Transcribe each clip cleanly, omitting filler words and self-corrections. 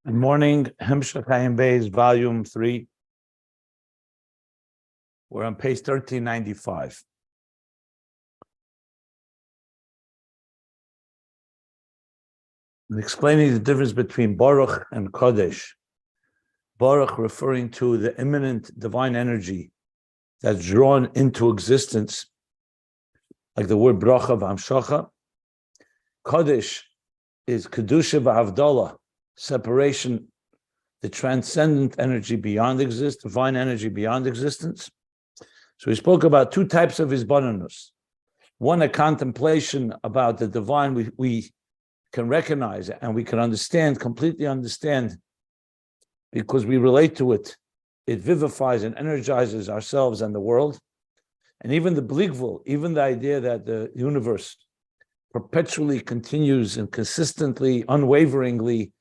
Good morning, Ayin Beis, volume 3. We're on page 1395. I'm explaining the difference between Boruch and Kodosh. Boruch referring to the immanent divine energy that's drawn into existence, like the word bracha v'hamshacha. Kodosh is kedusha v'havdalah, separation, the transcendent energy beyond existence, divine energy beyond existence. So we spoke about two types of hisbonenus. One, a contemplation about the divine we can recognize and we can understand, completely understand, because we relate to it. It vivifies and energizes ourselves and the world. And even the bligvul, even the idea that the universe perpetually continues and consistently, unwaveringly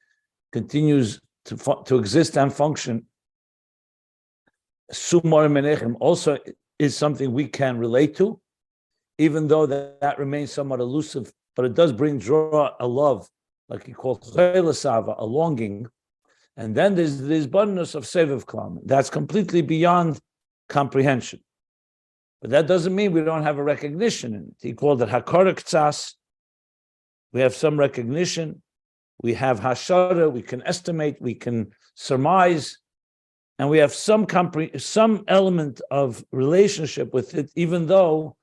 continues to exist and function, Sumar Menechem also is something we can relate to, even though that remains somewhat elusive, but it does draw a love, like he called Chayos, a longing. And then there's the abundance of Seviv Klam. That's completely beyond comprehension. But that doesn't mean we don't have a recognition in it. He called it Hakara Ktsas. We have some recognition. We have hashara, we can estimate, we can surmise, and we have some element of relationship with it, even though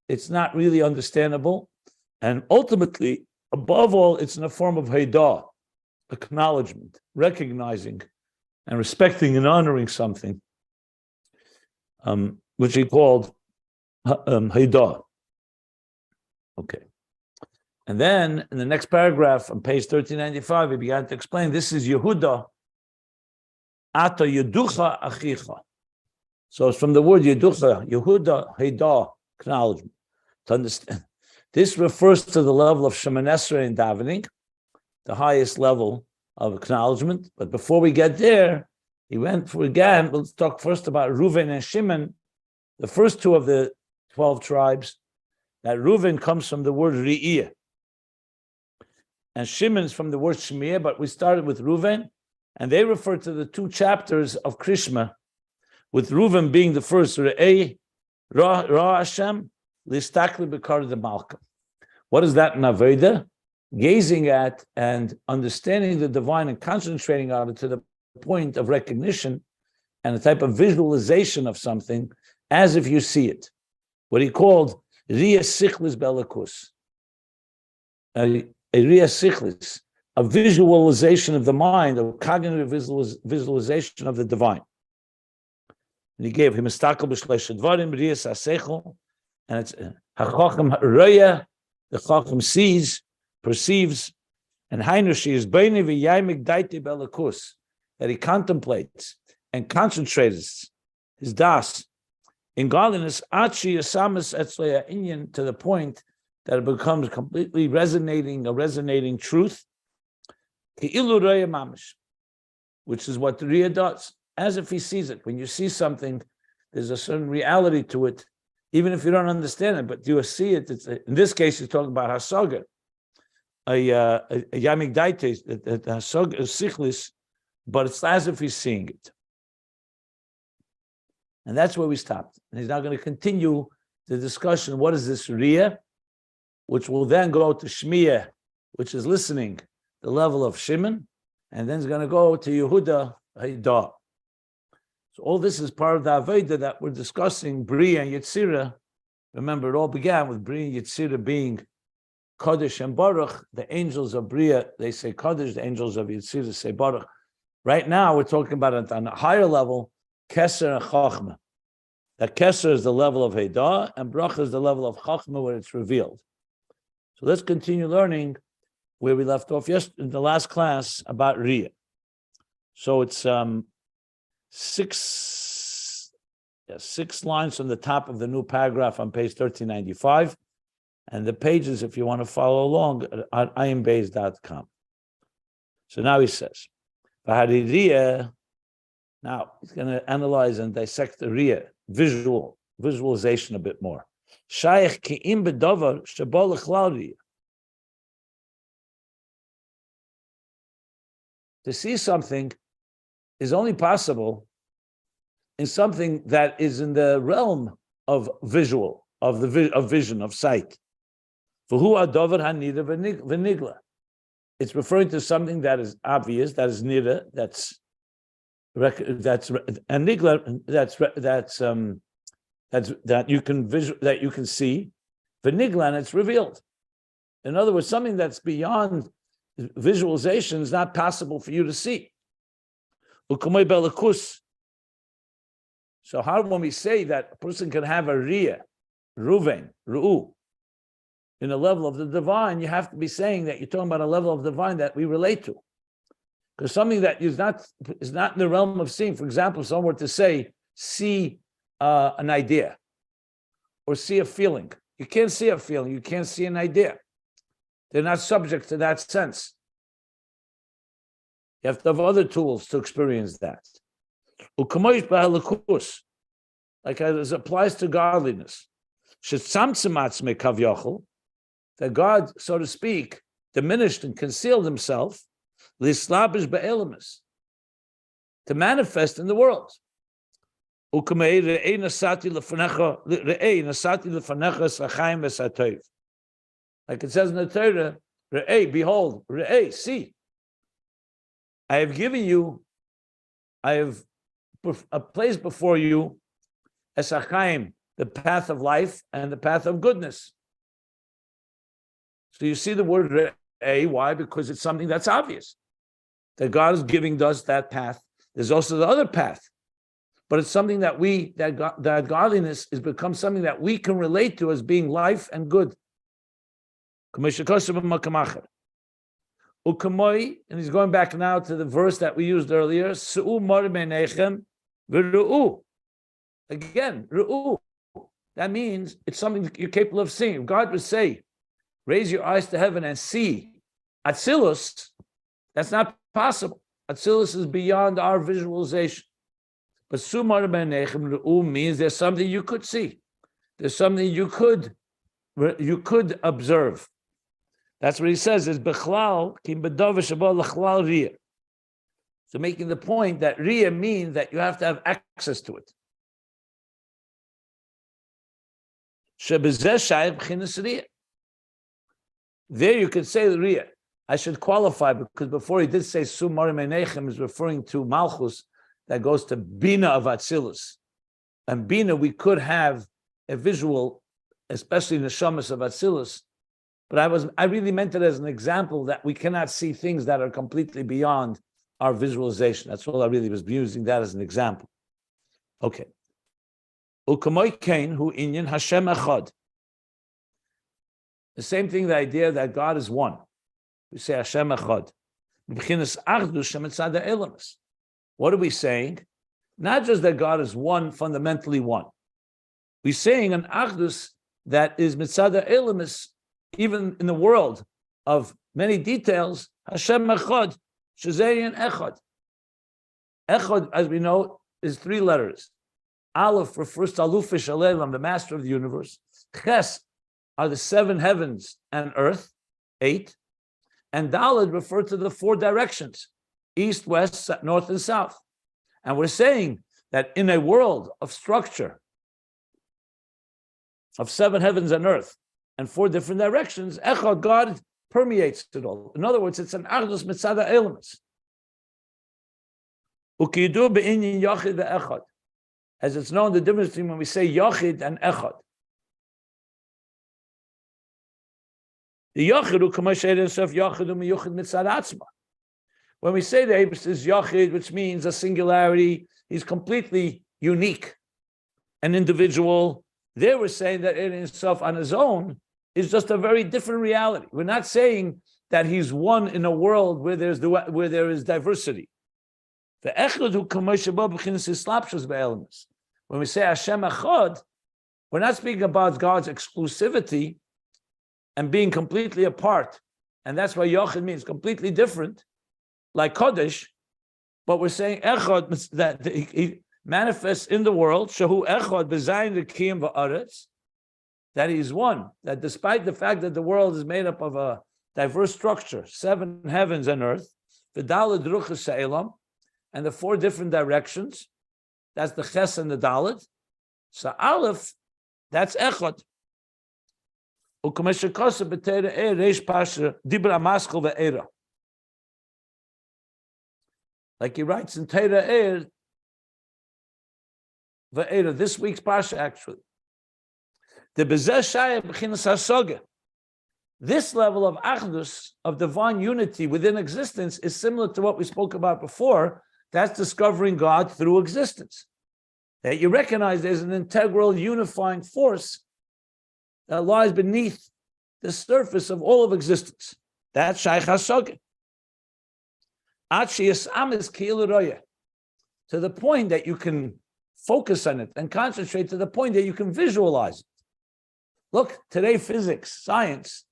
it's not really understandable. And ultimately, above all, it's in a form of haydah, acknowledgement, recognizing and respecting and honoring something, which he called haydah. Okay. And then in the next paragraph on page 1395, he began to explain, this is Yehuda, Ata Yeducha Achicha. So it's from the word Yeducha, Yehuda, Heidah, acknowledgement. To understand, this refers to the level of Shemoneh Esrei in davening, the highest level of acknowledgement. But before we get there, let's talk first about Reuven and Shimon, the first two of the 12 tribes. That Reuven comes from the word Re'iyah. And Shimon is from the word Shemiah, but we started with Reuven, and they refer to the two chapters of Krishma, with Reuven being the first, Re'eh, Ra Hashem, Listakli B'kar de Malka. What is that in Aveda? Gazing at and understanding the divine and concentrating on it to the point of recognition and a type of visualization of something as if you see it. What he called Riyah Sichlis Belakus. A Riyah Sichlis, a visualization of the mind, a cognitive visualization of the divine. And he gave him a stakel b'shlesh dvarim, Riyah Sasechel, and it's HaChacham Raya, the Chacham sees, perceives, and Hainushi is Beini v'yaymik daiti belakus, that he contemplates and concentrates his das in godliness, achi yasamis etzleya inyan, to the point that it becomes completely a resonating truth, which is what the Riyah does, as if he sees it. When you see something, there's a certain reality to it, even if you don't understand it, but you see it. In this case, he's talking about hasaga, a yamik daite, hasaga is sichlis, but it's as if he's seeing it. And that's where we stopped. And he's now going to continue the discussion. What is this Riyah? Which will then go to Shemiah, which is listening, the level of Shimon, and then it's going to go to Yehuda, Haydah. So all this is part of the Aveda that we're discussing, Beriyah and Yetzirah. Remember, it all began with Beriyah and Yetzirah being Kodosh and Boruch. The angels of Beriyah, they say Kodosh, the angels of Yetzirah say Boruch. Right now, we're talking about it on a higher level, Keser and Chachma. That Keser is the level of Haydah, and Bracha is the level of Chachma where it's revealed. So let's continue learning where we left off in the last class about Riyah. So it's 6 lines from the top of the new paragraph on page 1395. And the pages, if you want to follow along, at ayinbeis.com. So now he says, Riyah. Now he's going to analyze and dissect the Riyah, visualization a bit more. Shaykh ki'im bedover shebol lechlal Riyah. to see something is only possible in something that is in the realm of visual, of vision, of sight. It's referring to something that is obvious, that is nira, and nigla, that you can see, v'nigla, and it's revealed. In other words, something that's beyond visualization is not possible for you to see. So how when we say that a person can have a riyah, ruven, ru'u, in a level of the divine, you have to be saying that you're talking about a level of divine that we relate to. Because something that is not in the realm of seeing, for example, if someone were to say, see an idea, or see a feeling. You can't see a feeling, you can't see an idea. They're not subject to that sense. You have to have other tools to experience that. Like as applies to godliness. That God, so to speak, diminished and concealed himself, to manifest in the world. Like it says in the Torah, behold, see. I have given you, I have placed before you esachaim, the path of life and the path of goodness. So you see the word re'eh, why? Because it's something that's obvious. That God is giving us that path. There's also the other path. But it's something that that godliness has become something that we can relate to as being life and good. And he's going back now to the verse that we used earlier. Again, ru'u. That means it's something you're capable of seeing. If God would say, raise your eyes to heaven and see Atzilus, that's not possible. Atzilus is beyond our visualization. But sumar b'nechem ru'u means there's something you could see. There's something you could observe. That's what he says, is bechlal kim b'dovish abol l'chlal riyah. So making the point that riyah means that you have to have access to it. Shebezeh shayv b'chinas riyah. There you could say the riyah. I should qualify because before he did say sumar b'nechem is referring to malchus that goes to bina of Atzilus. And bina, we could have a visual, especially in the shamas of Atzilus. But I really meant it as an example that we cannot see things that are completely beyond our visualization. That's all I really was using that as an example. Okay. Ukamoy kain hu inyan Hashem echad. The same thing, the idea that God is one. We say Hashem echad. B'chinas achdus shemitzad ha'elamus. What are we saying? Not just that God is one, fundamentally one. We're saying an achdus that is mitzad ha'elamus, even in the world of many details, Hashem echad, shazeyan echad. Echad, as we know, is 3 letters. Aleph refers to Alufish Alelam, the master of the universe. Ches are the 7 heavens and earth, 8. And Daled refer to the 4 directions, east, west, north, and south. And we're saying that in a world of structure, of 7 heavens and earth, and 4 different directions, Echad, God permeates it all. In other words, it's an Achdus Mitzad HaElemus. Ukiyidu be'inyin Yachid ve'Echad. As it's known, the difference between when we say Yachid and Echad. The Yachid, Yachid Mitzad Atzma. When we say the Eibus is Yachid, which means a singularity, he's completely unique and individual. There we're saying that in himself on his own is just a very different reality. We're not saying that he's one in a world where there is diversity. The Echad who when we say Hashem Echad, we're not speaking about God's exclusivity and being completely apart. And that's why Yachid means completely different, like Kodosh, but we're saying Echad, that he manifests in the world, Shahu Echad b'zayin v'kiyim v'aretz, that he's one, that despite the fact that the world is made up of a diverse structure, 7 heavens and earth, v'dalad ruchas ha'elam, and the 4 different directions. That's the ches and the dalad. So aleph, that's echad. U'kameshakasa b'teira reish pasha dibra maskal ve'era. Like he writes in Teira ve'era, this week's pasha actually. The bezeh shaya b'chinas hasoga. This level of achdus, of divine unity within existence, is similar to what we spoke about before. That's discovering God through existence. That you recognize there's an integral, unifying force that lies beneath the surface of all of existence. That's Shaykh HaSoga. To the point that you can focus on it and concentrate, to the point that you can visualize it. Look, today physics, science,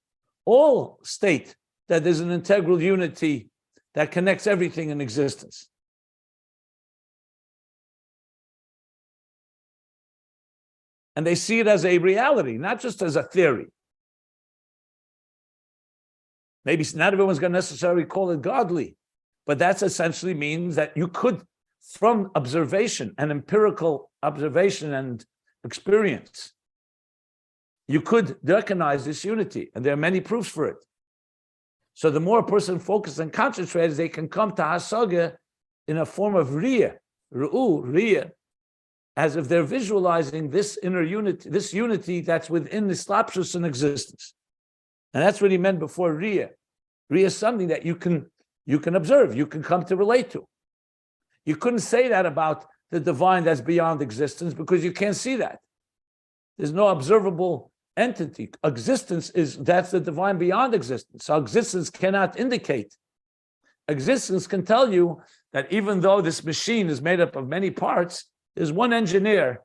all state that there's an integral unity that connects everything in existence. And they see it as a reality, not just as a theory. Maybe not everyone's going to necessarily call it godly, but that essentially means that you could, from observation and empirical observation and experience, you could recognize this unity, and there are many proofs for it. So the more a person focuses and concentrates, they can come to hasaga in a form of riyah, riyah, as if they're visualizing this inner unity, this unity that's within the slapshus in existence. And that's what he meant before riyah. Riyah is something that you can observe, you can come to relate to. You couldn't say that about the divine that's beyond existence because you can't see that. There's no observable entity. That's the divine beyond existence. So existence cannot indicate. Existence can tell you that even though this machine is made up of many parts, there's one engineer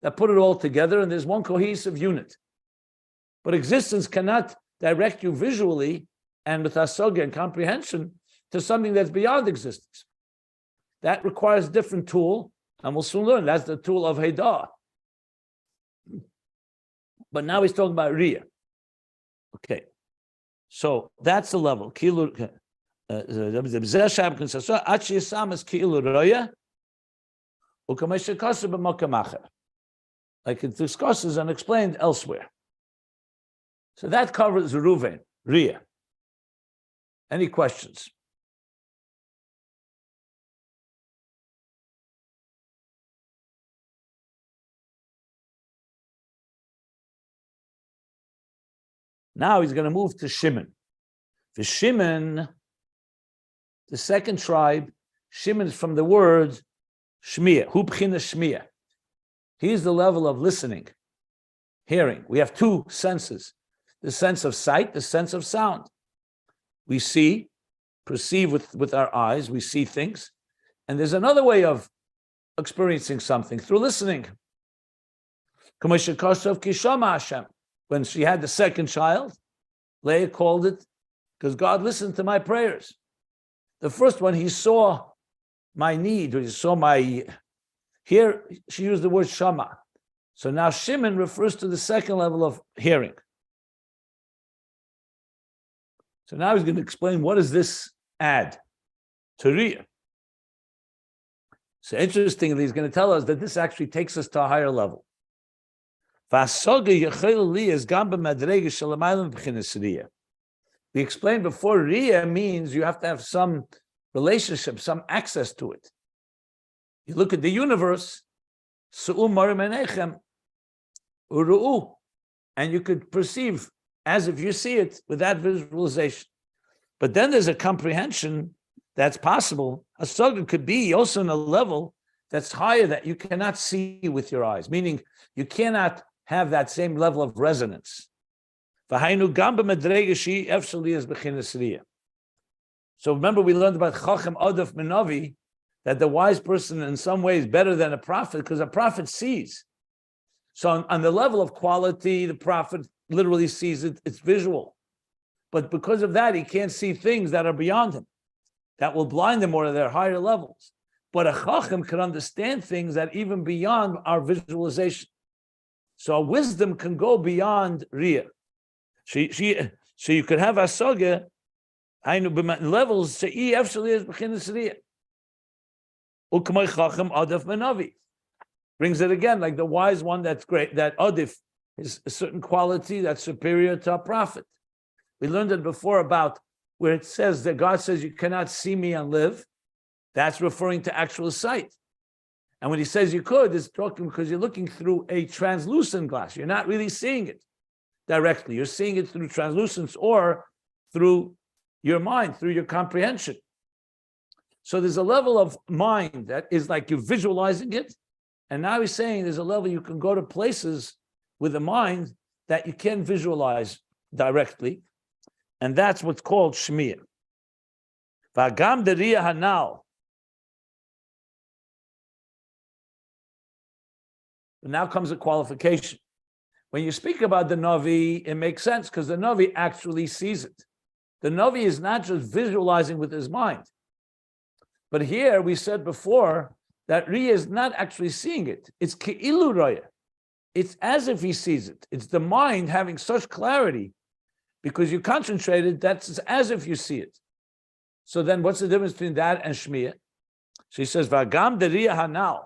that put it all together and there's one cohesive unit. But existence cannot direct you visually and with hasoga and comprehension to something that's beyond existence. That requires a different tool, and we'll soon learn. That's the tool of Haidah. But now he's talking about Riyah. Okay. So that's the level. Like it discusses and explained elsewhere. So that covers Reuven, Riyah. Any questions? Now he's going to move to Shimon. For Shimon, the second tribe, Shimon is from the word Shmiya, Hu B'china Shmiya. He's the level of listening, hearing. We have 2 senses, the sense of sight, the sense of sound. We see, perceive with our eyes, we see things. And there's another way of experiencing something, through listening. When she had the second child, Leah called it, because God listened to my prayers. The first one, he saw my need, or he saw my... Here, she used the word shama. So now Shimon refers to the second level of hearing. So now he's going to explain, what does this add to Riyah? So interestingly, he's going to tell us that this actually takes us to a higher level. We explained before, Riyah means you have to have some relationship, some access to it. You look at the universe, and you could perceive as if you see it with that visualization. But then there's a comprehension that's possible. A saga could be also on a level that's higher that you cannot see with your eyes, meaning you cannot have that same level of resonance. So remember, we learned about Chacham Adaf Menavi, that the wise person in some ways is better than a prophet, because a prophet sees. So on the level of quality, the prophet literally sees it, it's visual. But because of that, he can't see things that are beyond him, that will blind him or their higher levels. But a Chacham can understand things that even beyond our visualization. So wisdom can go beyond Riyah. So you could have Hasaga Levels brings it again, like the wise one. That's great. That adif is a certain quality that's superior to a prophet. We learned it before about where it says that God says you cannot see me and live. That's referring to actual sight. And when he says you could, it's talking because you're looking through a translucent glass. You're not really seeing it directly. You're seeing it through translucence or through your mind, through your comprehension. So there's a level of mind that is like you're visualizing it. And now he's saying there's a level you can go to places with the mind that you can visualize directly. And that's what's called Shmiya. V'agam Beriyah hanal. Now comes a qualification. When you speak about the Navi, it makes sense because the Navi actually sees it. The Navi is not just visualizing with his mind. But here we said before that Riyah is not actually seeing it. It's Ke'ilu Raya. It's as if he sees it. It's the mind having such clarity because you concentrated, that's as if you see it. So then what's the difference between that and Shmiya? So he says, V'agam Beriyah hanal.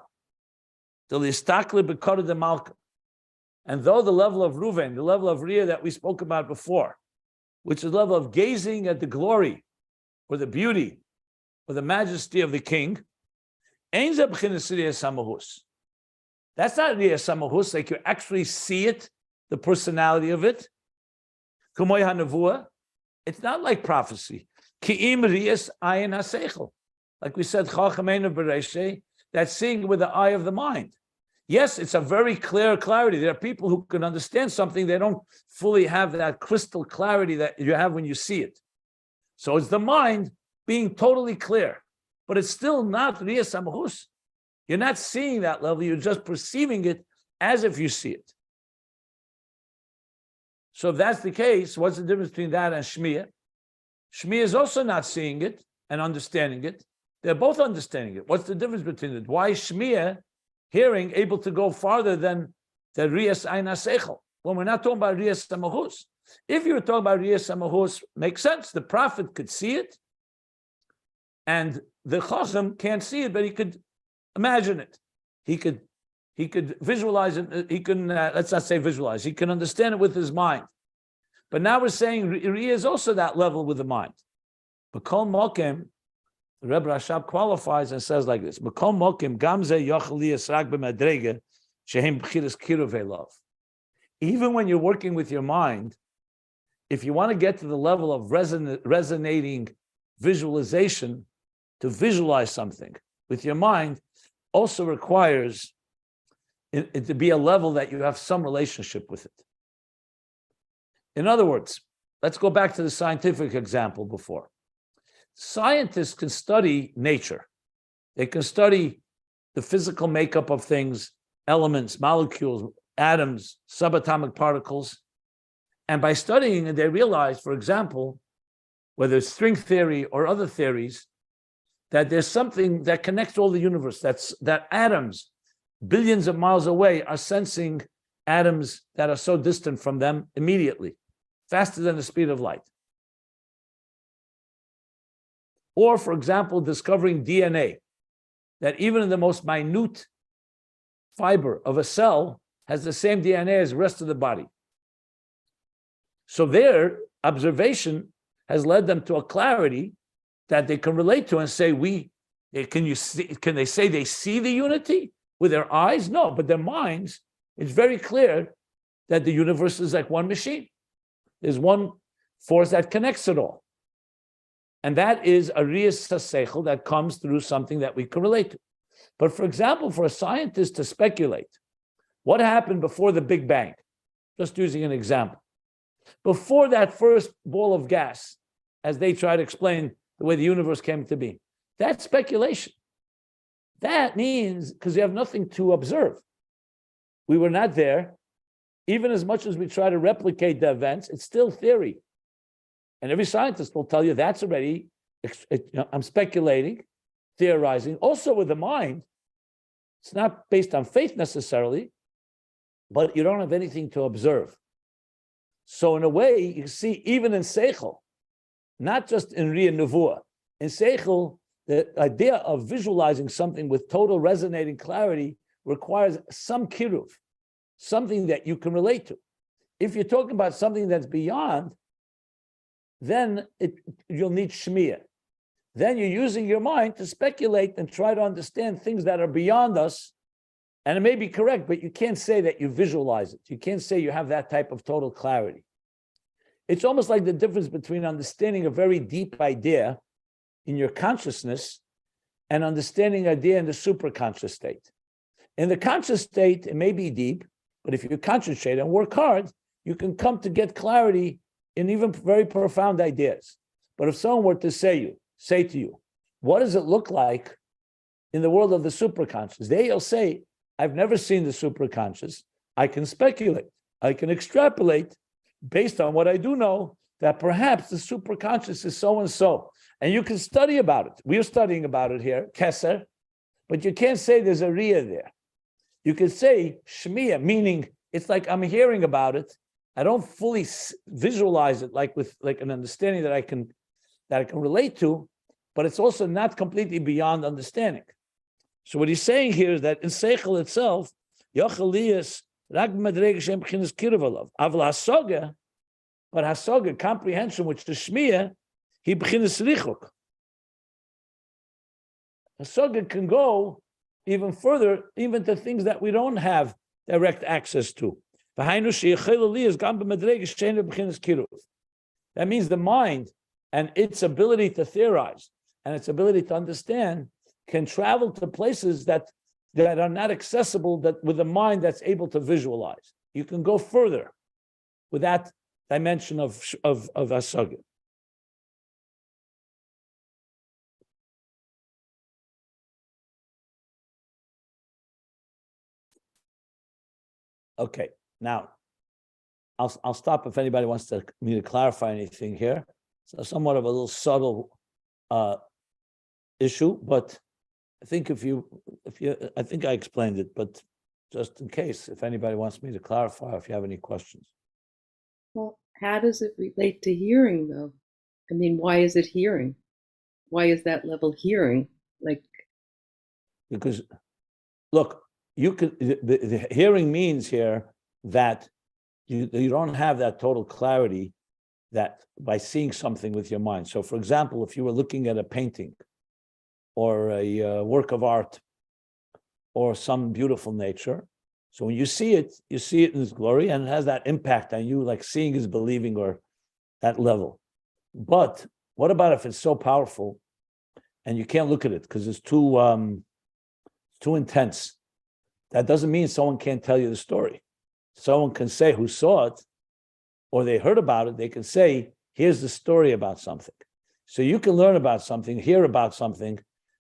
And though the level of Ruven, the level of Riyah that we spoke about before, which is the level of gazing at the glory or the beauty or the majesty of the king, that's not Riyah Samahus, like you actually see it, the personality of it. It's not like prophecy. Like we said, that's seeing with the eye of the mind. Yes, it's a very clear clarity. There are people who can understand something, they don't fully have that crystal clarity that you have when you see it. So it's the mind being totally clear, but it's still not Riyah Samahus. You're not seeing that level, you're just perceiving it as if you see it. So if that's the case, what's the difference between that and Shmiya? Shmiya is also not seeing it and understanding it. They're both understanding it. What's the difference between it? Why is Shmiya, hearing, able to go farther than the Riyas Ayin HaSeichel? When we're not talking about Riyas Samahus. If you were talking about Riyas Samahus, makes sense. The prophet could see it, and the Chacham can't see it, but he could imagine it. He could visualize it. He can, let's not say visualize, he can understand it with his mind. But now we're saying Riyah is also that level with the mind. But Kol Mokim, the Rebbe Rashab qualifies and says like this: B'kol mokim gamze yochel yisrak b'madrega shehem b'chiras kiruvei love. Even when you're working with your mind, if you want to get to the level of resonating visualization, to visualize something with your mind, also requires it to be a level that you have some relationship with it. In other words, let's go back to the scientific example before. Scientists can study nature. They can study the physical makeup of things, elements, molecules, atoms, subatomic particles. And by studying it, they realize, for example, whether it's string theory or other theories, that there's something that connects all the universe. That atoms, billions of miles away, are sensing atoms that are so distant from them immediately, faster than the speed of light. Or, for example, discovering DNA, that even in the most minute fiber of a cell has the same DNA as the rest of the body. So their observation has led them to a clarity that they can relate to and say, can they say they see the unity with their eyes? No, but their minds, it's very clear that the universe is like one machine. There's one force that connects it all. And that is a Riyas HaSeichel that comes through something that we can relate to. But for example, for a scientist to speculate, what happened before the Big Bang? Just using an example. Before that first ball of gas, as they try to explain the way the universe came to be, that's speculation. That means, because you have nothing to observe. We were not there. Even as much as we try to replicate the events, it's still theory. And every scientist will tell you that's already, I'm speculating, theorizing. Also with the mind, it's not based on faith necessarily, but you don't have anything to observe. So in a way, you see, even in Seichel, not just in Riyah Nevuah. In Seichel, the idea of visualizing something with total resonating clarity requires some kiruv, something that you can relate to. If you're talking about something that's beyond, then you'll need shmiyah. Then you're using your mind to speculate and try to understand things that are beyond us. And it may be correct, but you can't say that you visualize it. You can't say you have that type of total clarity. It's almost like the difference between understanding a very deep idea in your consciousness and understanding an idea in the superconscious state. In the conscious state, it may be deep, but if you concentrate and work hard, you can come to get clarity in even very profound ideas. But if someone were to say to you, what does it look like in the world of the superconscious? They'll say, I've never seen the superconscious. I can speculate. I can extrapolate based on what I do know that perhaps the superconscious is so and so. And you can study about it. We're studying about it here, Keser, but you can't say there's a Riyah there. You can say Shmiyah, meaning it's like I'm hearing about it. I don't fully visualize it like with like an understanding that I can relate to, but it's also not completely beyond understanding. So what he's saying here is that in Seichel itself, Yochelias Rag Madreg Shem B'chinas Kirvalov. Avla Hasoga, but Hasoga, comprehension, which the Shmiyah, he B'chinas Richuk. Hasoga can go even further, even to things that we don't have direct access to. That means the mind and its ability to theorize and its ability to understand can travel to places that are not accessible, that with a mind that's able to visualize. You can go further with that dimension of Hasaga. Okay, now I'll stop if anybody wants me to clarify anything here. So somewhat of a little subtle issue, but I think I think I explained it, but just in case, if anybody wants me to clarify, if you have any questions. Well, how does it relate to hearing, though? I mean, why is it hearing? Why is that level hearing? Because, look, you could the hearing means here that you don't have that total clarity that by seeing something with your mind. So, for example, if you were looking at a painting or a work of art or some beautiful nature, so when you see it in its glory, and it has that impact on you, like seeing is believing, or that level. But what about if it's so powerful and you can't look at it because it's too intense? That doesn't mean someone can't tell you the story. Someone can say who saw it, or they heard about it, they can say, here's the story about something. So you can learn about something, hear about something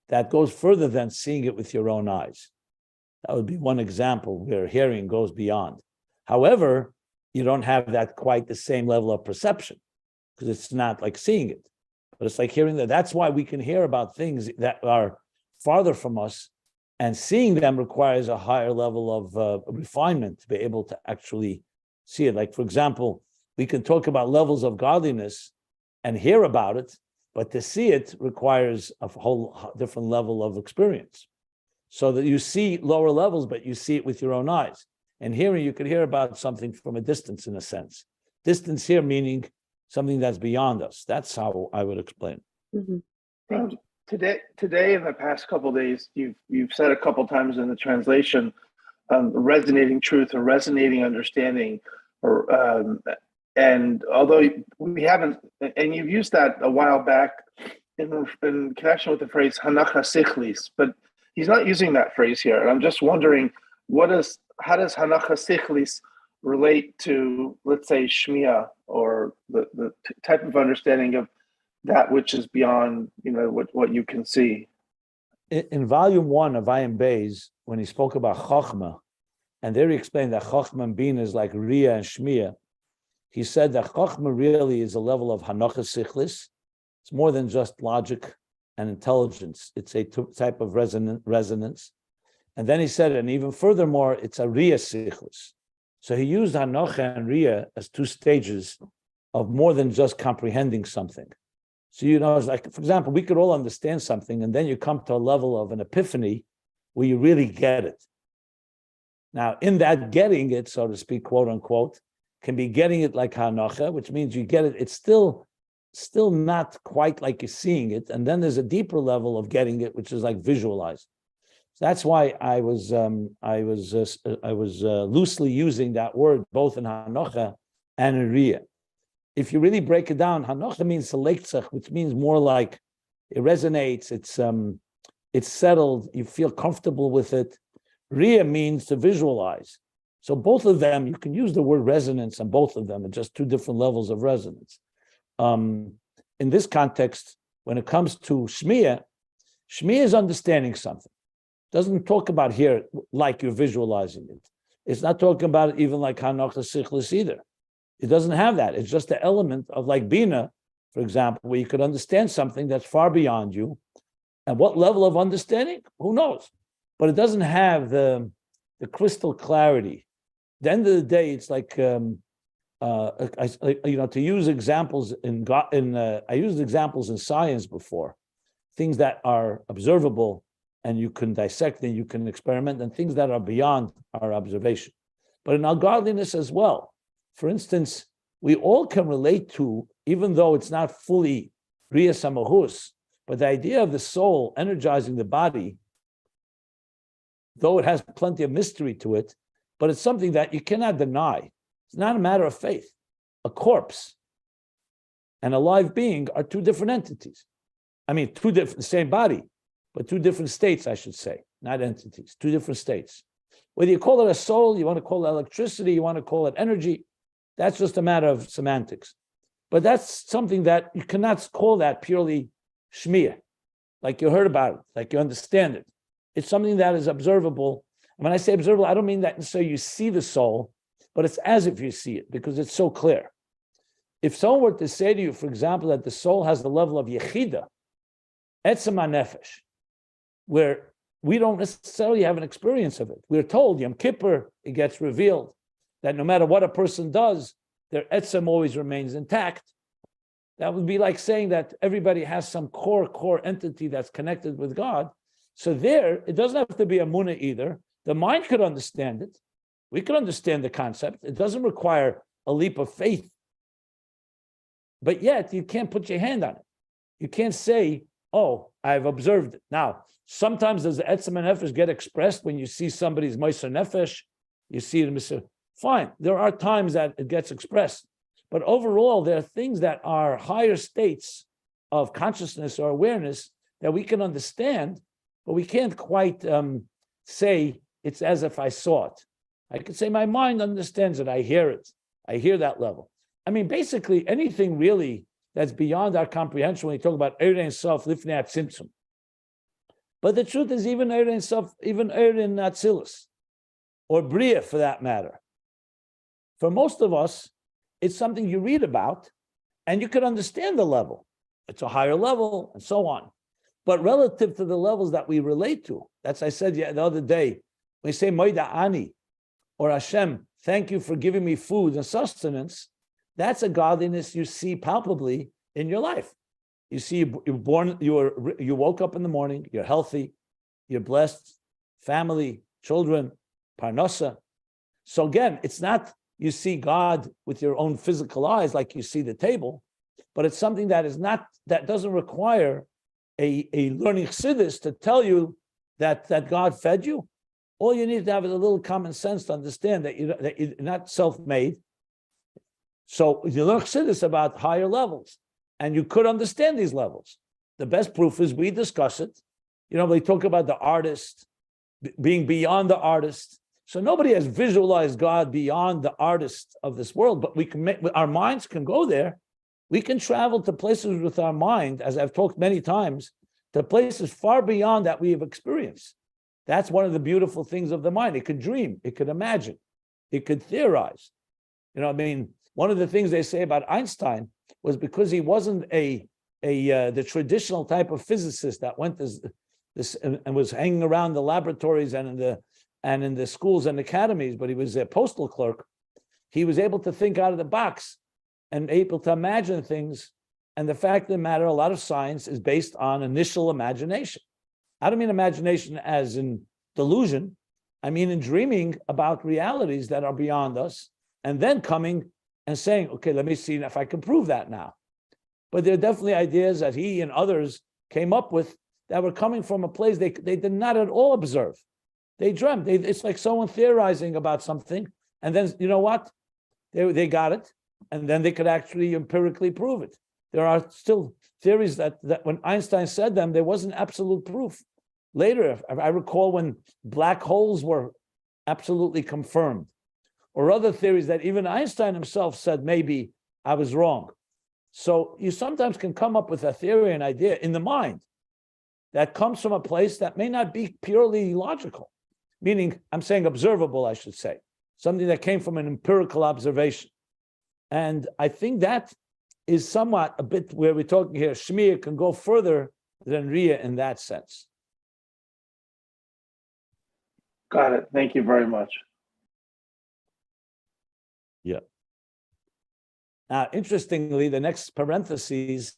that goes further than seeing it with your own eyes. That would be one example where hearing goes beyond. However, you don't have that quite the same level of perception because it's not like seeing it, but it's like hearing that. That's why we can hear about things that are farther from us, and seeing them requires a higher level of refinement to be able to actually see it. Like, for example, we can talk about levels of godliness and hear about it, but to see it requires a whole different level of experience. So that you see lower levels, but you see it with your own eyes. And hearing, you could hear about something from a distance, in a sense. Distance here meaning something that's beyond us. That's how I would explain. Mm-hmm. Today, in the past couple of days, you've said a couple times in the translation, resonating truth or resonating understanding, and although we haven't, and you've used that a while back in connection with the phrase hanacha sichlis, but he's not using that phrase here. And I'm just wondering, how does hanacha sichlis relate to, let's say, shmiyah, or the type of understanding of that which is beyond, what you can see? In volume 1 of Ayin Beis, when he spoke about chokhmah, and there he explained that chokhmah and bin is like riyah and shmiyah, he said that chokhmah really is a level of hanacha sichlis. It's more than just logic and intelligence. It's a type of resonance. And then he said, and even furthermore, it's a riyah sichlis. So he used hanacha and riyah as two stages of more than just comprehending something. So, it's like, for example, we could all understand something, and then you come to a level of an epiphany where you really get it. Now, in that getting it, so to speak, quote unquote, can be getting it like hanocha, which means you get it. It's still not quite like you're seeing it. And then there's a deeper level of getting it, which is like visualized. So that's why I was loosely using that word both in hanocha and in riyah. If you really break it down, hanocha means selektzach, which means more like it resonates. It's settled. You feel comfortable with it. Riyah means to visualize. So both of them, you can use the word resonance on both of them. It's just two different levels of resonance. In this context, when it comes to shmiya is understanding something. It doesn't talk about here like you're visualizing it. It's not talking about it even like hanocha sichlis either. It doesn't have that. It's just the element of like bina, for example, where you could understand something that's far beyond you. And what level of understanding? Who knows? But it doesn't have the crystal clarity. At the end of the day, it's like to use examples I used examples in science before, things that are observable and you can dissect and you can experiment, and things that are beyond our observation. But in our godliness as well, for instance, we all can relate to, even though it's not fully Riyah Samahus, but the idea of the soul energizing the body, though it has plenty of mystery to it, but it's something that you cannot deny. It's not a matter of faith. A corpse and a live being are two different entities. I mean, the same body, but two different states, I should say, not entities, two different states. Whether you call it a soul, you want to call it electricity, you want to call it energy, that's just a matter of semantics. But that's something that you cannot call that purely shmiyah, like you heard about it, like you understand it. It's something that is observable. And when I say observable, I don't mean that necessarily you see the soul, but it's as if you see it, because it's so clear. If someone were to say to you, for example, that the soul has the level of yechida, etzem nefesh, where we don't necessarily have an experience of it. We're told, Yom Kippur, it gets revealed that no matter what a person does, their etzem always remains intact. That would be like saying that everybody has some core entity that's connected with God. So there, it doesn't have to be a munah either. The mind could understand it. We could understand the concept. It doesn't require a leap of faith. But yet, you can't put your hand on it. You can't say, oh, I've observed it. Now, sometimes does the etzem nefesh get expressed when you see somebody's meiser nefesh? You see it, fine. There are times that it gets expressed. But overall, there are things that are higher states of consciousness or awareness that we can understand, but we can't quite say it's as if I saw it. I could say my mind understands it. I hear it. I hear that level. I mean, basically anything really that's beyond our comprehension when you talk about Eir Ein Sof Lifnei Atzimtzum. But the truth is, even Eir Ein Sof, even Eir Ein Atzilus, or Beriyah for that matter, for most of us, it's something you read about and you can understand the level. It's a higher level and so on. But relative to the levels that we relate to, that's I said the other day, when you say Moida Ani or Hashem, thank you for giving me food and sustenance, that's a godliness you see palpably in your life. You see, you're born, you woke up in the morning, you're healthy, you're blessed, family, children, parnasa. So again, it's not you see God with your own physical eyes like you see the table, but it's something that is not, that doesn't require a learning chassidus to tell you that God fed you. All you need to have is a little common sense to understand that you're not self-made. So you learn chassidus about higher levels, and you could understand these levels. The best proof is we discuss it. We talk about the artist being beyond the artist. So nobody has visualized God beyond the artist of this world, but we can our minds can go there. We can travel to places with our mind, as I've talked many times, to places far beyond that we have experienced. That's one of the beautiful things of the mind. It could dream, it could imagine, it could theorize. One of the things they say about Einstein was because he wasn't the traditional type of physicist that went this and was hanging around the laboratories and in the schools and academies, but he was a postal clerk. He was able to think out of the box and able to imagine things And the fact of the matter, a lot of science is based on initial imagination. I don't mean imagination as in delusion. I mean in dreaming about realities that are beyond us, and then coming and saying, okay, let me see if I can prove that now. But there are definitely ideas that he and others came up with that were coming from a place they did not at all observe. They dreamt. It's like someone theorizing about something, and then, you know what? They got it, and then they could actually empirically prove it. There are still theories that when Einstein said them, there wasn't absolute proof. Later, I recall when black holes were absolutely confirmed, or other theories that even Einstein himself said, maybe I was wrong. So you sometimes can come up with a theory, an idea in the mind that comes from a place that may not be purely logical, meaning I'm saying observable, I should say, something that came from an empirical observation. And I think that is somewhat a bit where we're talking here. Shmiya can go further than Riyah in that sense. Got it. Thank you very much. Yeah. Now, interestingly, the next parentheses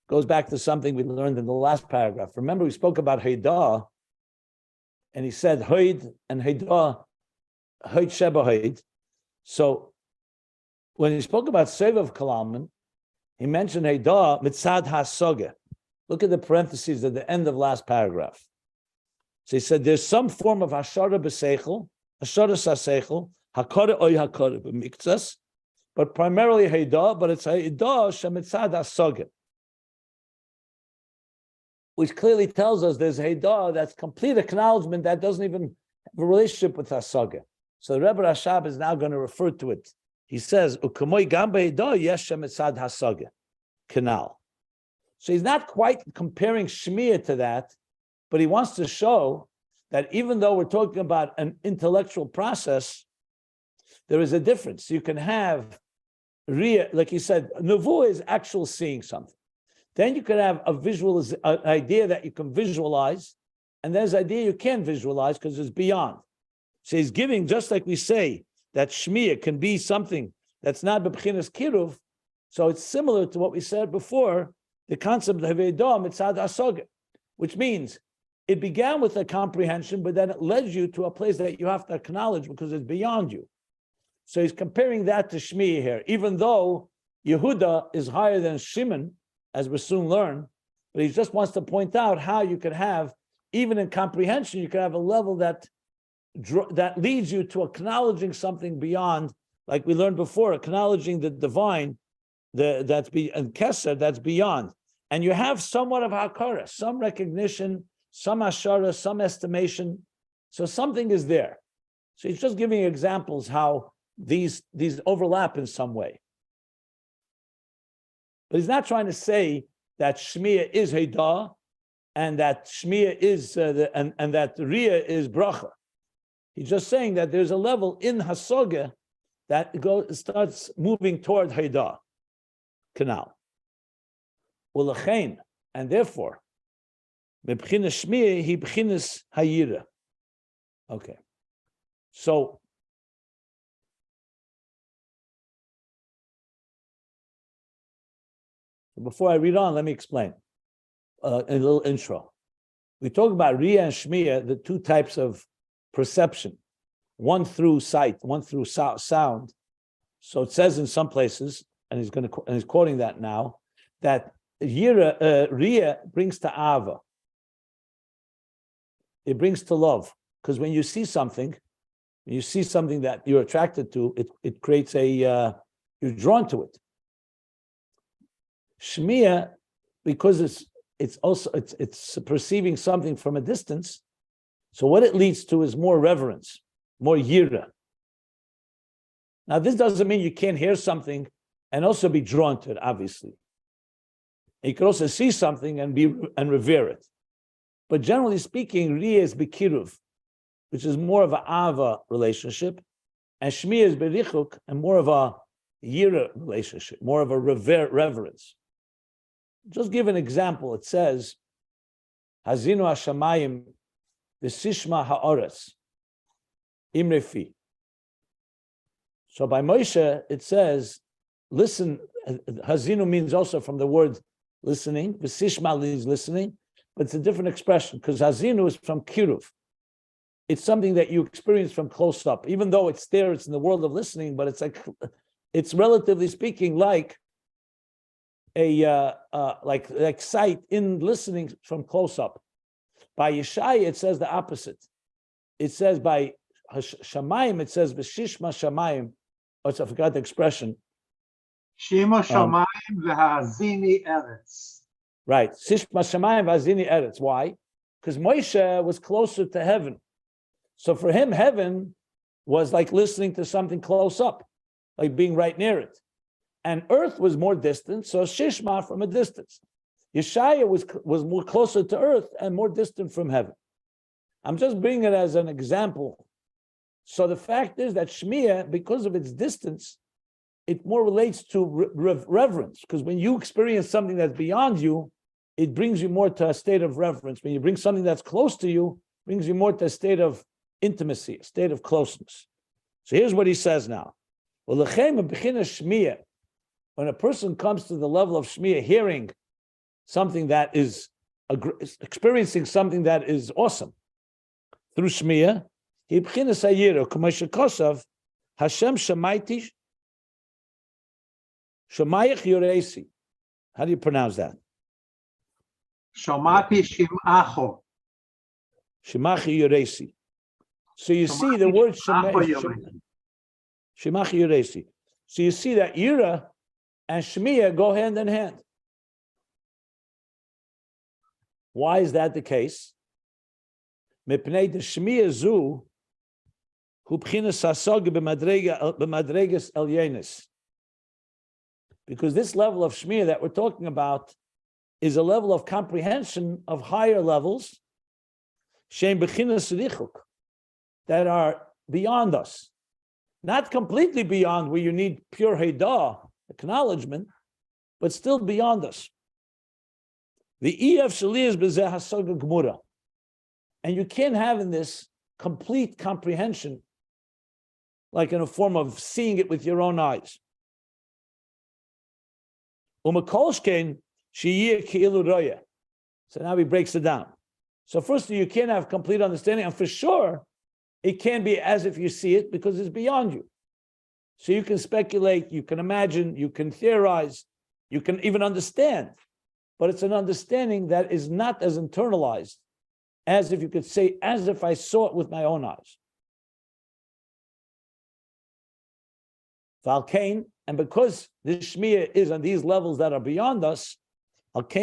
goes back to something we learned in the last paragraph. Remember, we spoke about Haidah, and he said Haid and Haidah, Haid Sheba Haid. So when he spoke about Sevav Kalalman, he mentioned Haidah Mitzad HaSoge. Look at the parentheses at the end of last paragraph. So he said there's some form of Hashara B'Seichel, Hashara Saseichel, Hakara Oy Hakara B'Miktzas, but primarily Haidah, but it's Haidah Shemitzad HaSoge, which clearly tells us there's Haidah that's complete acknowledgement that doesn't even have a relationship with Hasaga. So the Rebbe Rashab is now going to refer to it. He says, Ukamoy Gamba Haidah Yesh Shemitzad HaSoge, canal. So he's not quite comparing Shmiya to that, but he wants to show that even though we're talking about an intellectual process, there is a difference. You can have Riyah, like he said, Nevuah is actual seeing something. Then you can have a visual idea that you can visualize, and there's an idea you can't visualize because it's beyond. So he's giving, just like we say, that Shmiya can be something that's not b'bchinas kiruv, so it's similar to what we said before, the concept of Haidah Mitzad HaSoge, which means it began with a comprehension, but then it led you to a place that you have to acknowledge because it's beyond you. So he's comparing that to Shmiya here, even though Yehuda is higher than Shimon, as we'll soon learn, but he just wants to point out how you could have, even in comprehension, you could have a level that leads you to acknowledging something beyond, like we learned before, acknowledging the divine, and Keser, that's beyond. And you have somewhat of Hakara, some recognition, some Ashara, some estimation. So something is there. So he's just giving examples how these overlap in some way. But he's not trying to say that Shmiya is Haidah and that Shmiya is and that Riyah is Bracha. He's just saying that there's a level in Hasoga that starts moving toward Haidah, canal. Ulechein, and therefore, Mebchinas Shmiya he bchinas Hayira. Okay, so. Before I read on, let me explain a little intro. We talk about Riyah and Shmiya, the two types of perception, one through sight, one through sound. So it says in some places, and he's quoting that now, that Riyah brings to Ava. It brings to love, because when you see something that you're attracted to, it creates you're drawn to it. Shmiya, because it's perceiving something from a distance, so what it leads to is more reverence, more yira. Now, this doesn't mean you can't hear something and also be drawn to it, obviously. You can also see something and revere it. But generally speaking, Riyah is bekiruv, which is more of an ava relationship, and Shmiya is berichuk, and more of a yira relationship, more of a reverence. Just give an example. It says, Hazinu Hashamayim v'sishma ha'oretz imrefi. So by Moshe, it says, listen, Hazinu means also from the word listening. V'sishma is listening, but it's a different expression because hazinu is from kiruv. It's something that you experience from close up, even though it's there, it's in the world of listening, but it's relatively speaking like a like sight in listening from close up. By Yeshaya, it says the opposite. It says by Shamayim, it says v'shishma Shamayim. Oh, I forgot the expression. Shema Shamayim v'hazini eretz. Right. Shishma Shamayim v'hazini eretz. Why? Because Moshe was closer to heaven. So for him, heaven was like listening to something close up, like being right near it. And earth was more distant, so Shishma from a distance. Yeshaya was more closer to earth and more distant from heaven. I'm just bringing it as an example. So the fact is that Shmiya, because of its distance, it more relates to reverence, because when you experience something that's beyond you, it brings you more to a state of reverence. When you bring something that's close to you, it brings you more to a state of intimacy, a state of closeness. So here's what he says now. When a person comes to the level of Shmiya, hearing something that is experiencing something that is awesome through Shmiya, Hashem Shemaiti Shemayach Yoresi. How do you pronounce that? Shomati Shimacho. Shemachi Yoresi. So you see the word Shemachi Yoresi. So you see that Yira and Shmiya go hand in hand. Why is that the case? Mipnei the Shmiya zu hu b'chinas hasog b'madregas elyenis. Because this level of Shmiya that we're talking about is a level of comprehension of higher levels, shem b'chinas richuk, that are beyond us. Not completely beyond where you need pure heidah, acknowledgement, but still beyond us. The EF Shali is b'zeh hasaga gemura. And you can't have in this complete comprehension, like in a form of seeing it with your own eyes. Umakolshkein sheyeh keilu roya. So now he breaks it down. So firstly, you can't have complete understanding, and for sure, it can't be as if you see it because it's beyond you. So you can speculate, you can imagine, you can theorize, you can even understand, but it's an understanding that is not as internalized as if you could say, as if I saw it with my own eyes. Valkain, and because this Shmiya is on these levels that are beyond us, that's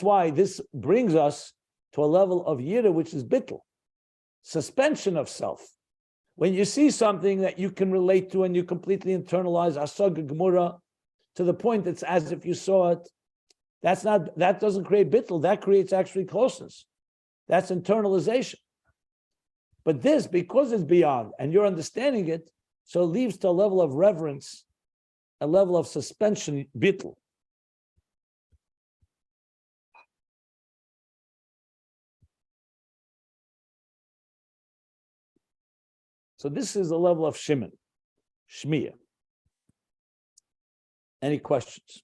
why this brings us to a level of Yira, which is bittul, suspension of self. When you see something that you can relate to and you completely internalize asaga gemura to the point it's as if you saw it, that doesn't create bittul, that creates actually closeness. That's internalization. But this, because it's beyond and you're understanding it, so it leads to a level of reverence, a level of suspension, bittul. So this is the level of Shimon, Shmiya. Any questions?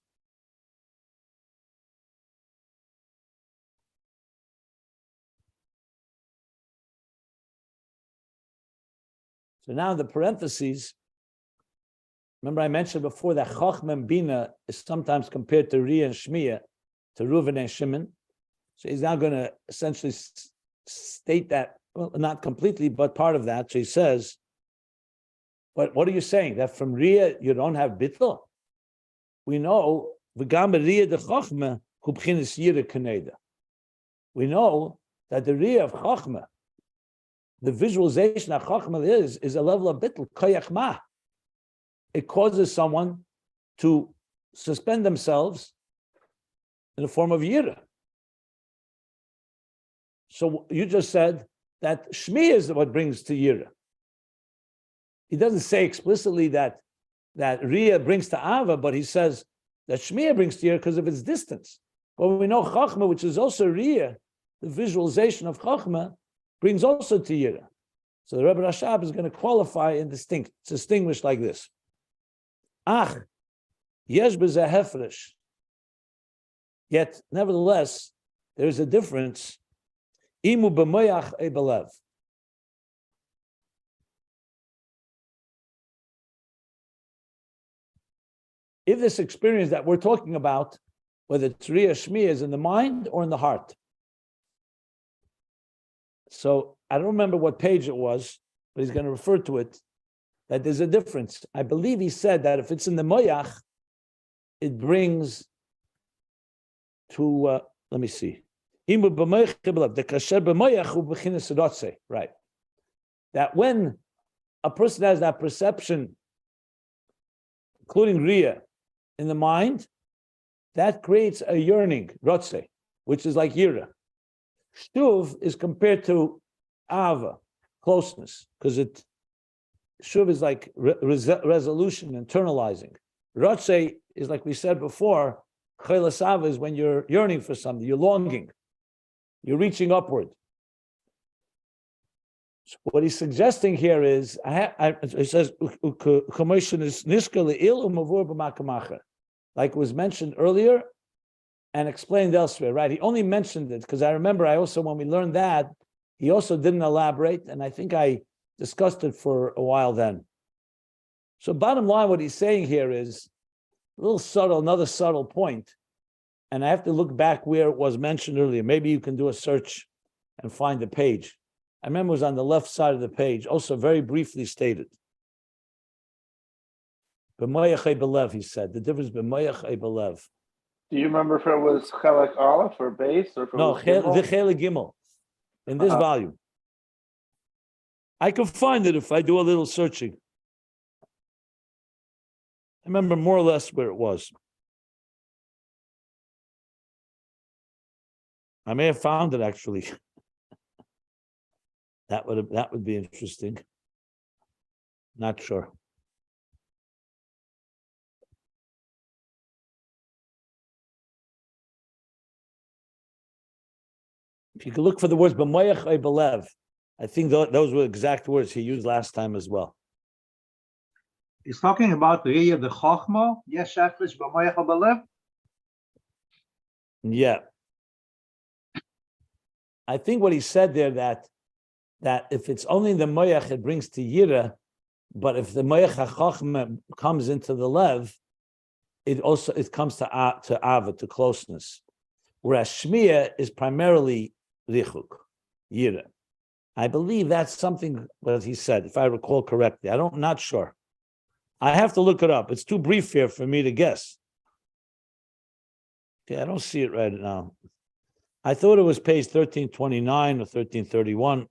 So now the parentheses, remember I mentioned before that Chochmah and Bina is sometimes compared to Riyah and Shmiya, to Reuven and Shimon. So he's now going to essentially state that, well, not completely, but part of that. So he says, but what are you saying? That from Riyah you don't have bittul? We know, we know that the Riyah of Chochmah, the visualization of Chochmah is a level of bittul, koyach ma. It causes someone to suspend themselves in the form of yira. So you just said that Shmi is what brings to yira. He doesn't say explicitly that Riyah brings to Ava, but he says that Shmi brings to yira because of its distance. But we know Chochmah, which is also Riyah, the visualization of Chochmah, brings also to Yira. So the Rebbe Rashab is going to qualify and distinguish like this. Ach, Yesh b'zeh hefresh. Yet, nevertheless, there is a difference. Imu b'moyach e belev. If this experience that we're talking about, whether it's Riyah Shmiya, is in the mind or in the heart. So I don't remember what page it was, but he's going to refer to it, that there's a difference. I believe he said that if it's in the moyach, it brings to, let me see. Right. That when a person has that perception, including Riyah, in the mind, that creates a yearning, rotze, which is like yira. Shuv is compared to ava, closeness, because shuv is like resolution, internalizing. Rotze is, like we said before, chayos ava is when you're yearning for something, you're longing, you're reaching upward. So what he's suggesting here is, it says, like was mentioned earlier and explained elsewhere, right? He only mentioned it because I remember when we learned that, he also didn't elaborate, and I think I discussed it for a while then. So bottom line, what he's saying here is a little subtle, another subtle point, and I have to look back where it was mentioned earlier. Maybe you can do a search and find the page. I remember it was on the left side of the page, also very briefly stated. B'moyach e belev, he said. The difference b'moyach e belev. Do you remember if it was Chelek Aleph or Beis or if it No, was the Gimel? Chelek Gimel in this volume. I can find it if I do a little searching. I remember more or less where it was. I may have found it actually. That would be interesting. Not sure. If you could look for the words b'moyach e belev, I think those were exact words he used last time as well. He's talking about Riyah the Chochma, Yesh Efresh b'moyach b'lev. Yeah. I think what he said there, that if it's only the moyach, it brings to yira, but if the moyach ha-chochma comes into the lev, it comes to ava, to closeness. Whereas shmiya is primarily richuk, yira. I believe that's something that he said, if I recall correctly. I'm not sure. I have to look it up. It's too brief here for me to guess. Okay, I don't see it right now. I thought it was page 1329 or 1331.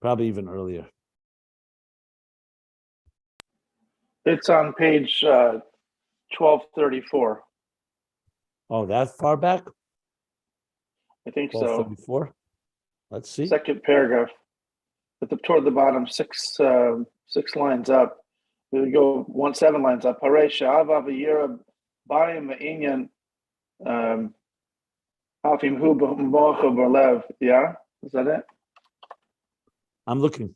Probably even earlier. It's on page 1234. Oh, that far back? I think so. 1234. Let's see. Second paragraph. Toward the bottom, six lines up. We go 7 lines up. Hare sha'ava v'yira b'ayim ma'inyan hafim hu b'mocha b'lev. Yeah? Is that it? I'm looking.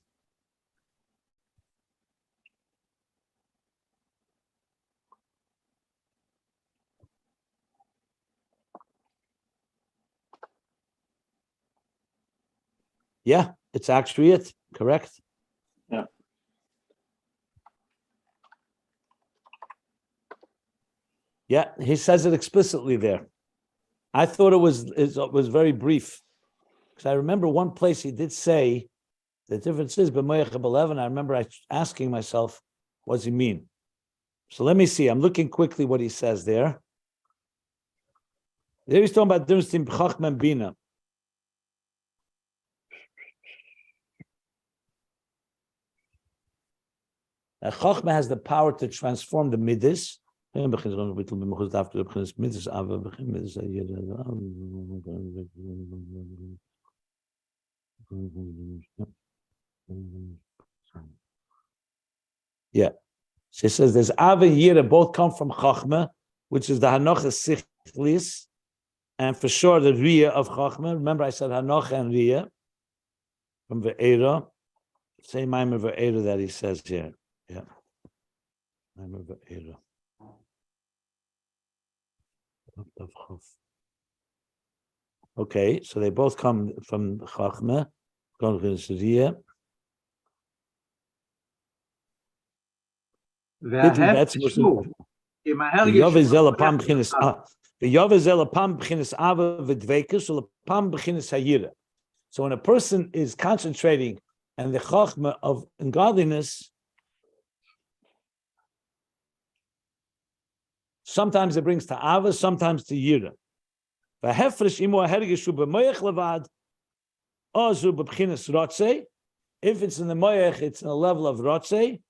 Yeah, it's actually it. Correct. Yeah. Yeah, he says it explicitly there. I thought it was very brief. Because I remember one place he did say the difference is b'moyach b'lev, and I remember asking myself, what does he mean? So let me see. I'm looking quickly what he says there. There he's talking about the difference between chachma and bina. Chachma has the power to transform the midis. Yeah. She says there's Av and Yira, both come from Chachma, which is the Hanocha Sichlis, and for sure the Riyah of Chachma. Remember I said Hanocha and Riyah from Ve'era. Same Maimon Ve'era that he says here. Yeah. Okay, so they both come from Chachma. So when a person is concentrating and the chachma of ungodliness, sometimes it brings to ava, sometimes to yira. If it's in the moyach, it's in a level of rotze.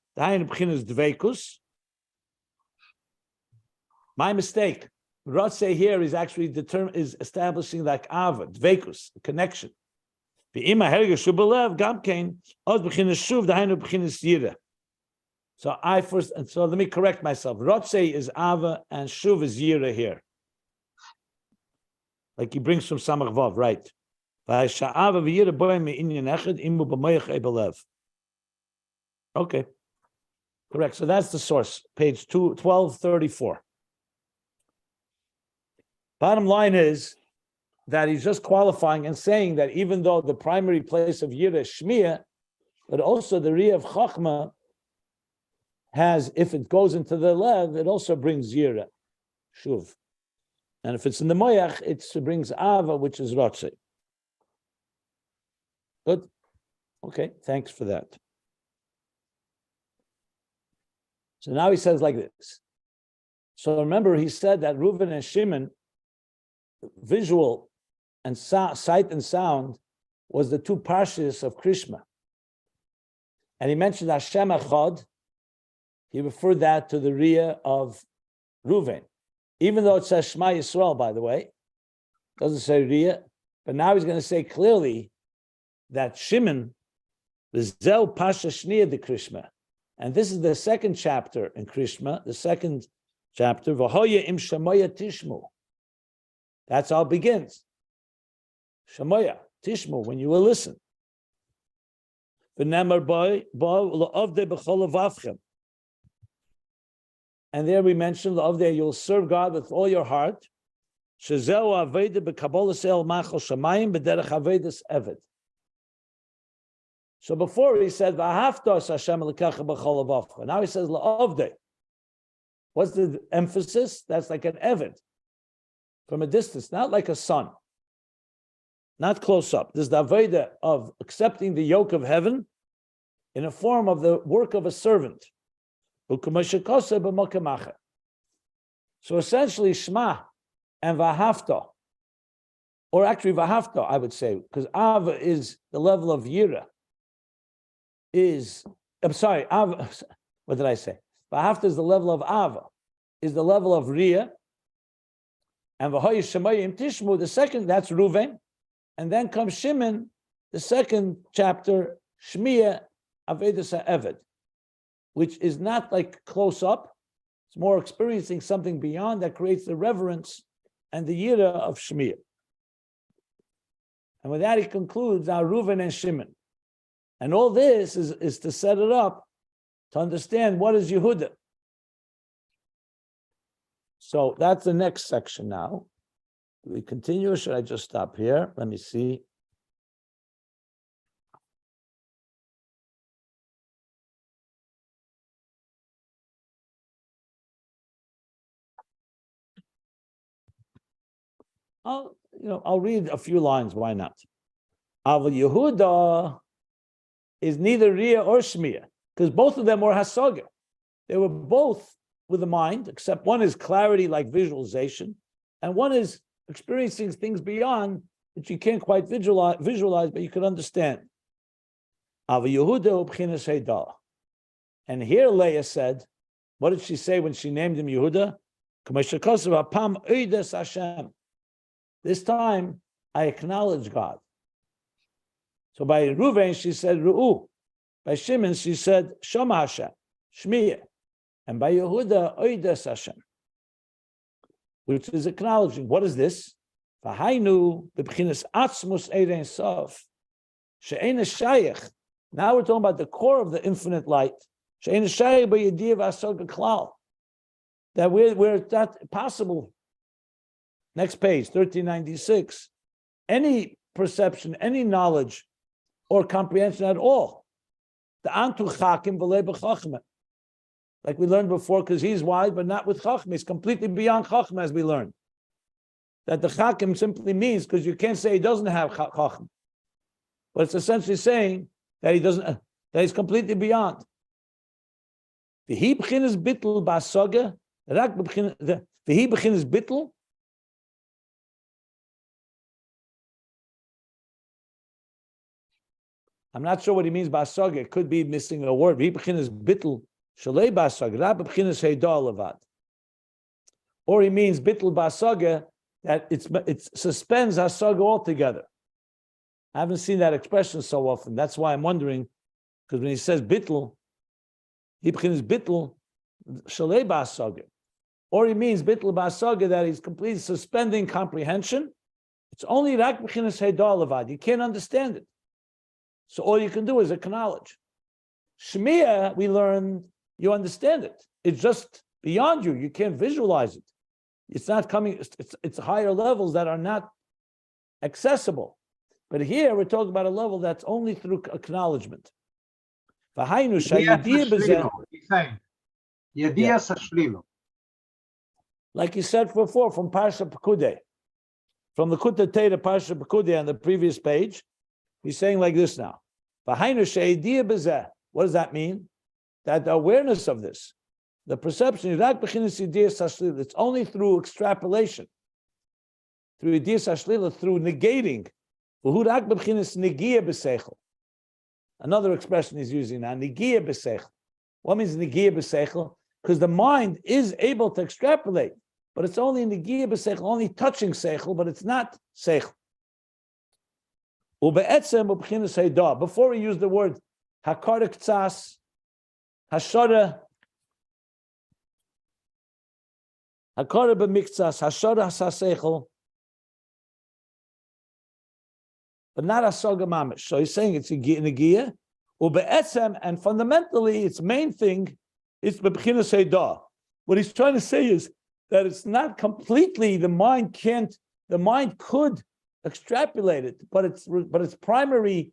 My mistake. Rotze here is actually is establishing like ava, dvekus, a connection. So let me correct myself. Rotze is ava and shuv is yira here. Like he brings from Samach Vav, right? Okay, correct. So that's the source, page 1234. Bottom line is that he's just qualifying and saying that even though the primary place of Yira is Shmiya, but also the Riyah of Chachma has, if it goes into the Lev, it also brings Yira, Shuv. And if it's in the Moyach, it brings Ava, which is Rotze. Good? Okay, thanks for that. So now he says like this. So remember, he said that Reuven and Shimon, visual and sight and sound, was the two parshas of Krishma. And he mentioned Hashem Echad. He referred that to the Riyah of Reuven. Even though it says Shema Yisrael, by the way, doesn't say Riyah, but now he's going to say clearly that Shimon, the Zel Pasha Shniya de Krishma, and this is the second chapter in Krishma, the second chapter, V'hoya im Shemoya Tishmu. That's how it begins. Shemoya, Tishmu, when you will listen. V'nemar bo la'ovdei b'chol avavchem. And there we mentioned, la'ovdei, you'll serve God with all your heart. Shezeu aveda b'kabolas el machal shamayim b'derech avedas eved. So before he said, V'ahavtos Hashem l'kacha b'chol avavcha. Now he says, la'ovdei. What's the emphasis? That's like an eved. From a distance, not like a son. Not close up. This is the aveda of accepting the yoke of heaven in a form of the work of a servant. So essentially, Shema and V'ahavta, or actually V'ahavta, I would say, because Ava is the level of Yira. Ava, what did I say? V'ahavta is the level of Ava, is the level of Riyah, and V'hoy Shemayim Tishmu, the second, that's Reuven, and then comes Shimon, the second chapter, Shmiya Avedas Eved, which is not like close up, it's more experiencing something beyond that creates the reverence and the Yira of Shmiya. And with that he concludes now Reuven and Shimon. And all this is to set it up to understand what is Yehuda. So that's the next section now. Do we continue or should I just stop here? Let me see. I'll read a few lines, why not? Aval Yehuda is neither Riyah or Shmiya, because both of them were Hasaga. They were both with the mind, except one is clarity like visualization, and one is experiencing things beyond that you can't quite visualize, but you can understand. Aval Yehuda ubchinas Heidah. And here Leah said, what did she say when she named him Yehuda? This time, I acknowledge God. So by Reuven, she said, Ru'u. By Shimon, she said, Shama Hashem, Shmiya. And by Yehuda, Oides Hashem, which is acknowledging. What is this? V'hainu b'bchinas atzmus erein sof, she'ein shayach. Now we're talking about the core of the infinite light, That where it's not possible. Next page, 1396. Any perception, any knowledge or comprehension at all. The antu chakim v'lei b'chachma. Like we learned before, because he's wise, but not with chachma. He's completely beyond chachma, as we learned. That the chakim simply means, because you can't say he doesn't have chachma. But it's essentially saying that he doesn't, that he's completely beyond. V'hi b'chinas bittul b'asaga, rak b'chinas, v'hi b'chinas bittul. I'm not sure what he means by saga. It could be missing a word. V'hi b'chinas bittul shalei b'asaga, rak b'chinas heidah levad. Or he means bittul b'asaga, that it suspends hasaga altogether. I haven't seen that expression so often. That's why I'm wondering, because when he says bittul, he begins bittul shalei b'asaga, or he means bittul b'asaga, that he's completely suspending comprehension. It's only rak b'chinas heidah levad. You can't understand it, so all you can do is acknowledge. Shmiya, we learn, you understand it. It's just beyond you. You can't visualize it. It's not coming. It's higher levels that are not accessible. But here we're talking about a level that's only through acknowledgement. He's saying, like he said before from Parsha Pekudei, from the Kutta Teda Parsha Pekudei on the previous page, he's saying like this now. What does that mean? That the awareness of this, the perception, it's only through extrapolation, through negating. Another expression he's using now, negiya b'seichel. What means negiya b'seichel? Because the mind is able to extrapolate, but it's only negiya b'seichel, only touching seichel, but it's not seichel. Before he used the word hakara ktsas, hashara, hakara b'miktsas, hashara hasaseichel, but not asaga mamish. So he's saying it's a negiya, ube'etzem, and fundamentally its main thing is b'bchinas heidah. What he's trying to say is that it's not completely, the mind could extrapolate it, but its primary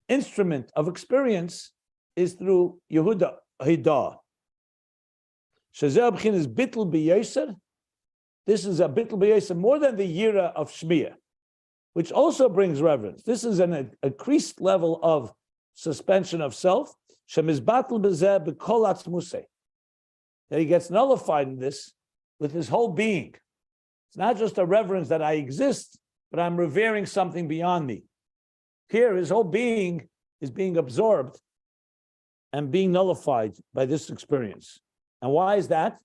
instrument of experience is through Yehuda heidah. Shazeh b'chinas bittul b'yeser. This is a bittul b'yeser more than the yira of Shmiya, which also brings reverence. This is an increased level of suspension of self. That he gets nullified in this with his whole being. It's not just a reverence that I exist, but I'm revering something beyond me. Here, his whole being is being absorbed and being nullified by this experience. And why is that?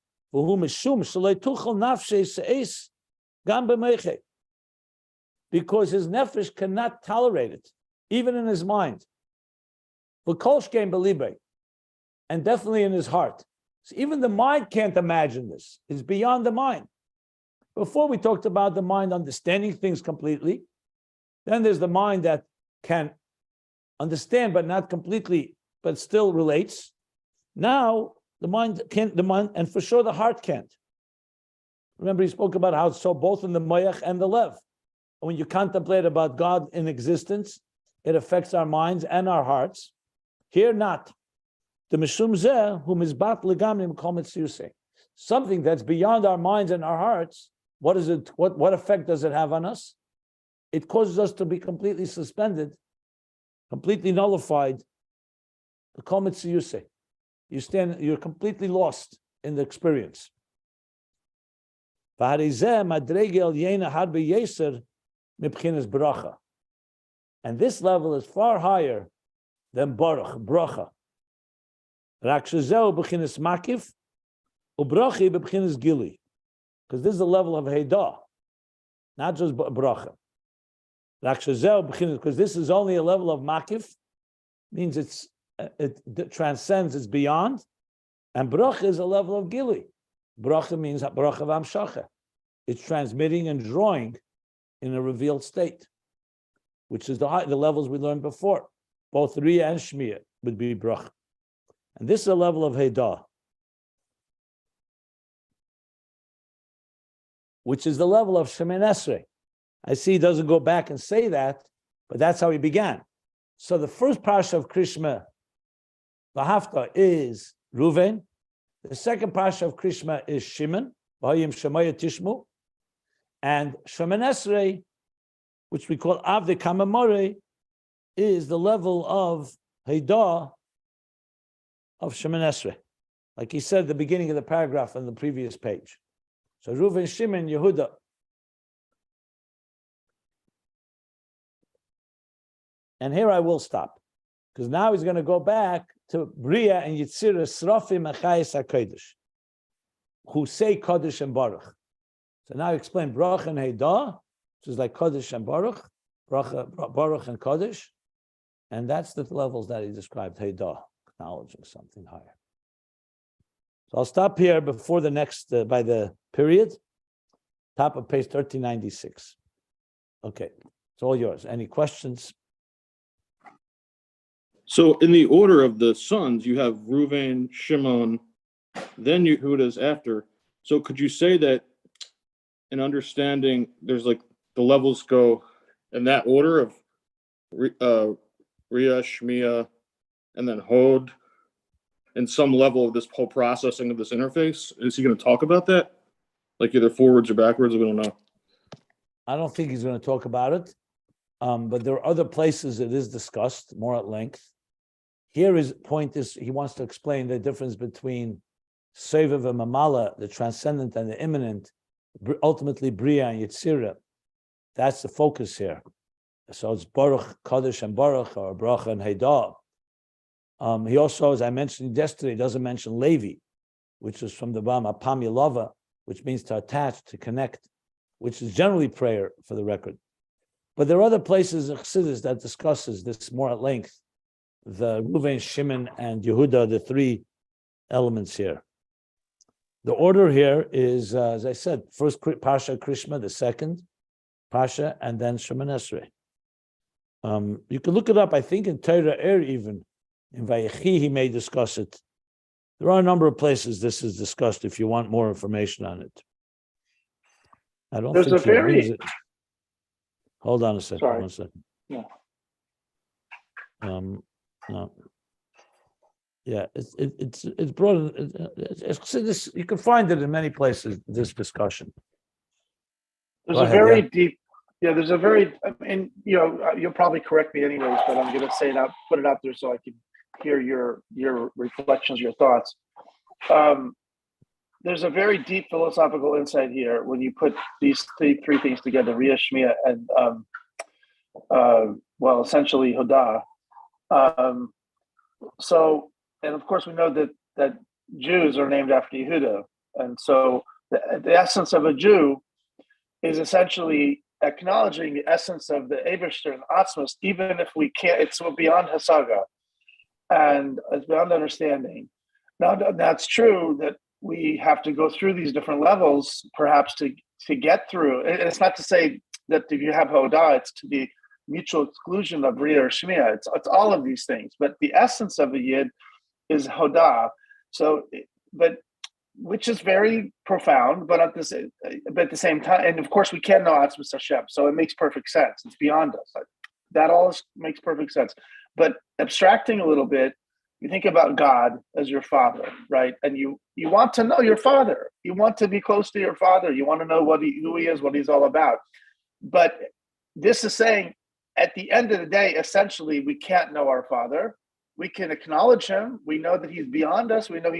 Because his nefesh cannot tolerate it, even in his mind. And definitely in his heart. So even the mind can't imagine this. It's beyond the mind. Before we talked about the mind understanding things completely. Then there's the mind that can understand, but not completely, but still relates. Now the mind can't, and for sure the heart can't. Remember, he spoke about how it's so both in the moyach and the lev. When you contemplate about God in existence, it affects our minds and our hearts. Here, not. The mishum zeh whom is bat legamim kometz yusei. Something that's beyond our minds and our hearts. What is it? What effect does it have on us? It causes us to be completely suspended, completely nullified. The kometz yusei. You're completely lost in the experience. And this level is far higher than Boruch, bracha. Because this is the level of heidah, not just bracha. Because this is only a level of makif, means it transcends, it's beyond. And bracha is a level of gili. Bracha means bracha v'amshacha. It's transmitting and drawing in a revealed state, which is the levels we learned before. Both Riyah and Shmiya would be bracha. And this is a level of Heidah, which is the level of Shemin Esrei. I see he doesn't go back and say that, but that's how he began. So the first parsha of Krishma, V'hafta, is Ruvain. The second parsha of Krishma is Shimon, V'hayim Shemaya Tishmu. And Shemin Esrei, which we call Avdei Kamamore, is the level of Heidah of Shemin Esrei. Like he said at the beginning of the paragraph on the previous page. So Reuven, Shimon, Yehuda. And here I will stop, because now he's going to go back to Beriyah and Yetzirah, Serafim and Chayos HaKodosh, who say Kodosh and Boruch. So now I explain Baruch and Heidah, which is like Kodosh and Boruch, Boruch and Kodosh, and that's the levels that he described, Heidah, acknowledging something higher. So I'll stop here before the next, by the period, top of page 1396. Okay, it's all yours. Any questions? So in the order of the sons, you have Reuven, Shimon, then Yehuda's after. So could you say that in understanding, there's like the levels go in that order of Riyah, Shmiya, and then Hod, in some level of this whole processing of this interface? Is he going to talk about that? Like either forwards or backwards? We don't know. I don't think he's going to talk about it, but there are other places it is discussed more at length. Here his point is he wants to explain the difference between Seviv and Mamala, the transcendent and the immanent, ultimately Beriyah and Yetzirah. That's the focus here. So it's Boruch, Kodosh and Boruch, or Baruch and Heidah. He also, as I mentioned yesterday, doesn't mention Levi, which is from the Bam Apam Yelava, which means to attach, to connect, which is generally prayer for the record. But there are other places in Chassidus that discusses this more at length. The Reuven, Shimon, and Yehuda, the three elements here. The order here is, as I said, first Parsha Krishma, the second Parsha, and then Shemin Esrei. You can look it up, I think, in Torah even. In Vayechi, he may discuss it. There are a number of places this is discussed if you want more information on it. I don't There's think a very... Hold on a second. Sorry. 1 second. Yeah. No. Yeah, it's broad. It's, you can find it in many places. This discussion. There's Go a ahead, very yeah. deep, there's a very, and you'll probably correct me anyways, but I'm going to say it out, put it out there so I can hear your reflections, your thoughts. There's a very deep philosophical insight here when you put these three things together: Riyah, Shmiya, and essentially Hodah. So, and of course, we know that Jews are named after Yehuda, and so the essence of a Jew is essentially acknowledging the essence of the Eibishter and Atzmos, even if we can't. It's beyond Hasaga, and it's beyond understanding. Now, that's true that we have to go through these different levels, perhaps to get through. It's not to say that if you have Hodah, it's to the mutual exclusion of Riyah or Shmiya. It's all of these things, but the essence of a Yid is Hodah. So, but which is very profound, but at the same time, and of course, we can't know Atzmos Hashem, so it makes perfect sense. It's beyond us. That all makes perfect sense. But abstracting a little bit, you think about God as your father, right? And you want to know your father. You want to be close to your father. You want to know who he is, what he's all about. But this is saying, at the end of the day, essentially, we can't know our father. We can acknowledge him. We know that he's beyond us. We know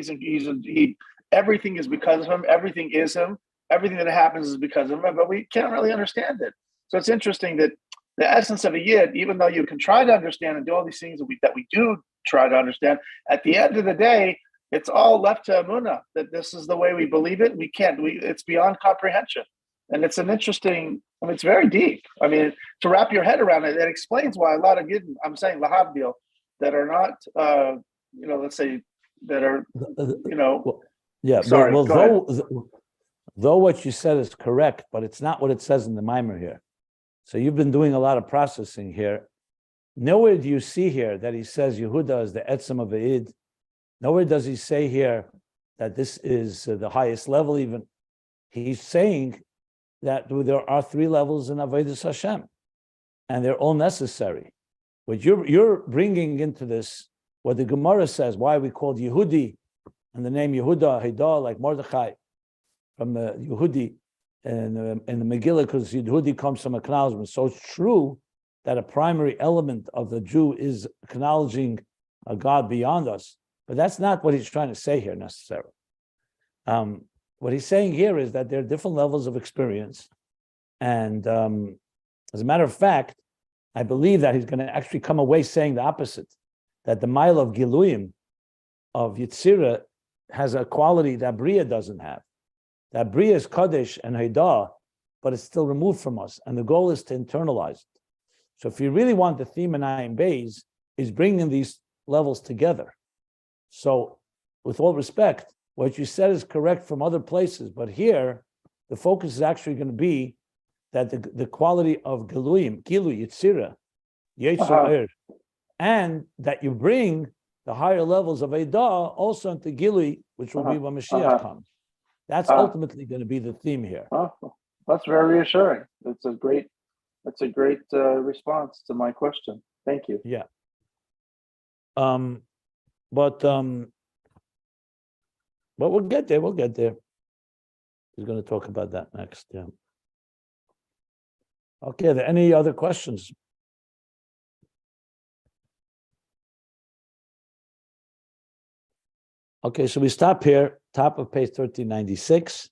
everything is because of him. Everything is him. Everything that happens is because of him, but we can't really understand it. So it's interesting that the essence of a Yid, even though you can try to understand and do all these things that we do try to understand, at the end of the day, it's all left to Emunah, that this is the way we believe it. We can't. It's beyond comprehension. And it's an interesting, it's very deep. I mean, to wrap your head around it, it explains why a lot of Yidden, I'm saying Lahavdil, that are not, let's say, that are, Yeah, sorry, though what you said is correct, but it's not what it says in the Mimer here. So you've been doing a lot of processing here. Nowhere do you see here that he says Yehuda is the etzem of a Yid, Nowhere does he say here that this is the highest level even. He's saying that there are 3 levels in Avodas Hashem, and they're all necessary. What you're bringing into this, what the Gemara says, why we called Yehudi, and the name Yehuda, Haidah, like Mordechai, from the Yehudi, and in the Megillah, because Yehudi comes from acknowledgement. So it's true that a primary element of the Jew is acknowledging a God beyond us, but that's not what he's trying to say here necessarily. What he's saying here is that there are different levels of experience, and as a matter of fact, I believe that he's going to actually come away saying the opposite, that the mile of Giluyim, of Yetzirah, has a quality that Beriyah doesn't have. That Beriyah is Kodosh and Haidah, but it's still removed from us, and the goal is to internalize it. So if you really want the theme in Ayin Beis, is bringing these levels together. So with all respect, what you said is correct from other places, but here, the focus is actually going to be that the quality of Giluyim, Gilu, Yetzirah, Yetzirah, and that you bring the higher levels of Eidah also into Gilui, which will be when Mashiach comes. That's ultimately going to be the theme here. That's very reassuring. That's a great response to my question. Thank you. Yeah. But we'll get there. We'll get there. He's going to talk about that next. Yeah. Okay. Are there any other questions? Okay, so we stop here, top of page 1396.